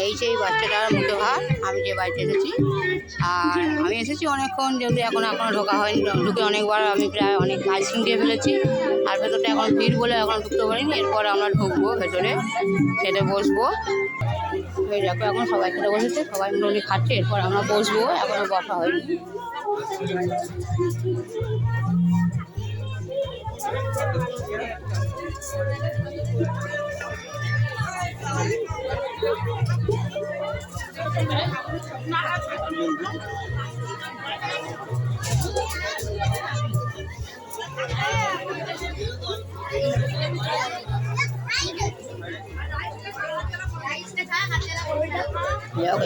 এই সেই বাচ্চাটার মুখে ভাত আমি যে বাড়িতে এসেছি। আর আমি এসেছি অনেকক্ষণ, যেহেতু এখনও ঢোকা হয়নি। ঢুকে অনেকবার আমি প্রায় অনেক আইসক্রিম খেয়ে ফেলেছি। আর ভেতরটা এখন ভিড় বলে এখন ঢুকতে পারিনি। এরপর আমরা ঢুকবো ভেতরে, খেতে বসবো। এই দেখো এখন সবাই খেতে বসেছে, সবাই মোটামুটি খাচ্ছে। এরপর আমরা বসবো, এখনও বসা হয়নি।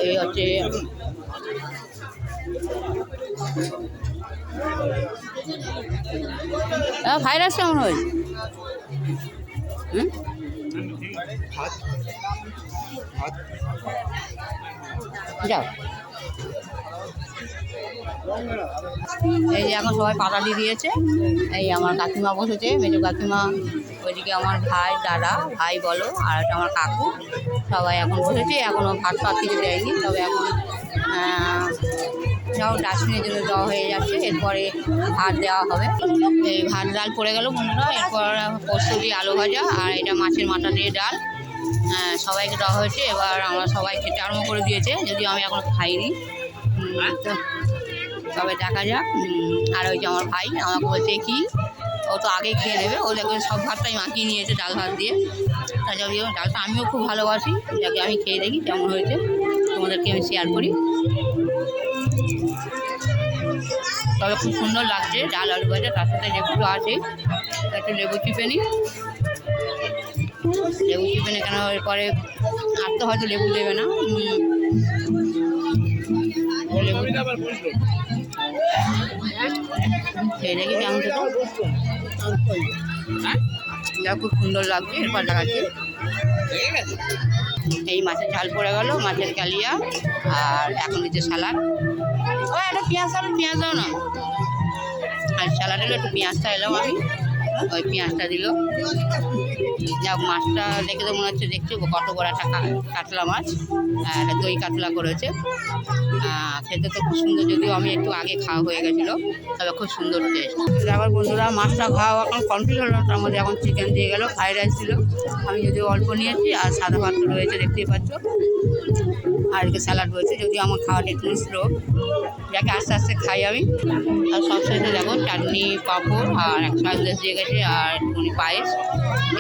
এই হচ্ছে ভাইরাস কেমন হয়? যাও, এই যে এখন সবাই পাতা দিয়ে দিয়েছে। এই আমার কাকিমা বসেছে, মেজো কাকিমা, ওইদিকে আমার ভাই, দাদা, ভাই বলো, আর একটা আমার কাকু, সবাই এখন বসেছে। এখনও ভাত ফাত কিছু দেয়নি, তবে এখন যাও ডাস্টবিনের জন্য দেওয়া হয়ে যাচ্ছে। এরপরে ভাত দেওয়া হবে। এই ভাত ডাল পড়ে গেল বন্ধুরা। এরপর পোস্ত দিয়ে আলু ভাজা, আর এটা মাছের মাথা দিয়ে ডাল সবাইকে দেওয়া হয়েছে। এবার আমরা সবাই খেতে আরম্ভ করে দিয়েছে, যদিও আমি এখনও খাইনি। তবে দেখা যাক। আর ওই যে আমার ভাই আমাকে বলছে কি, ও তো আগে খেয়ে নেবে, ও দেখবে সব ভাতটাই মাখিয়ে নিয়েছে ডাল ভাত দিয়ে। তা যদিও ডালটা আমিও খুব ভালোবাসি, যাকে আমি খেয়ে দেখি কেমন হয়েছে, তোমাদেরকে আমি শেয়ার করি। তবে খুব সুন্দর লাগছে ডাল আলু ভাজা, তার সাথে লেবুটা আছে, একটু লেবু চিপে নিই। লেবু চিপে নিই কেন, এরপরে আর তো হয়তো লেবু দেবে না। লেবু খেয়ে দেখি কেমন খেতে। খুব সুন্দর লাগছে। এরপর দেখাচ্ছি, এই মাছের ঝাল পড়ে গেল, মাছের কালিয়া, আর এখন দিচ্ছে স্যালাড। ও একটা পেঁয়াজ দাও না। আর স্যালাড হলো, একটু পেঁয়াজটা এলাম আমি, ওই পেঁয়াজটা দিল। যাক, মাছটা দেখে তো মনে হচ্ছে, দেখছি কত বড় একটা কাতলা মাছ, একটা দই কাতলা করেছে। খেতে তো খুব সুন্দর, যদিও আমি একটু আগে খাওয়া হয়ে গেছিলো, তবে খুব সুন্দর টেস্ট। আবার বন্ধুরা মাছটা খাওয়া এখন কমপ্লিট হলো। তার মধ্যে এখন চিকেন দিয়ে গেল, ফ্রাইড রাইস ছিল, আমি যদিও অল্প নিয়েছি, আর সাদা ভাত রয়েছে দেখতেই পাচ্ছ, আর এদিকে স্যালাড রয়েছে। যদিও আমার খাওয়াটা একটু স্লো, যাকে আস্তে আস্তে খাই আমি। আর সবশেষে দেখো চাটনি, পাঁপড়, আর এক সন্দেশ দিয়ে গেছে, আর একটুখানি পায়েস।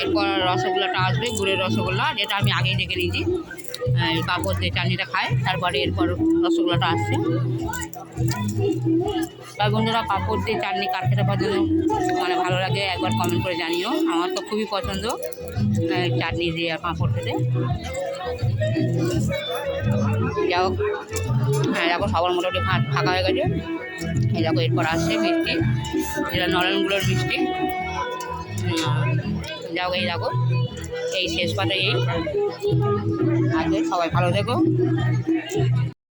এরপর রসগোল্লাটা আসবে, গুড়ের রসগোল্লা, যেটা আমি আগেই রেখে নিয়েছি। এই পাঁপড় দিয়ে চাটনিটা খাই, তারপরে এরপর রসগোল্লাটা আসছে। তাই বন্ধুরা, পাঁপড় দিয়ে চাটনি কার খেতে পছন্দ, মানে ভালো লাগে, একবার কমেন্ট করে জানিও। আমার তো খুবই পছন্দ চাটনি দিয়ে আর পাঁপড় খেতে। যাও, হ্যাঁ দেখো সবার মোটামুটি ফাঁকা হয়ে গেছে। এই দেখো এরপর আসছে মিষ্টি, যেটা নলেনগুলোর মিষ্টি। যাও, এই দেখো এই শেষ পাতে এই আগে। সবাই ভালো থেকো।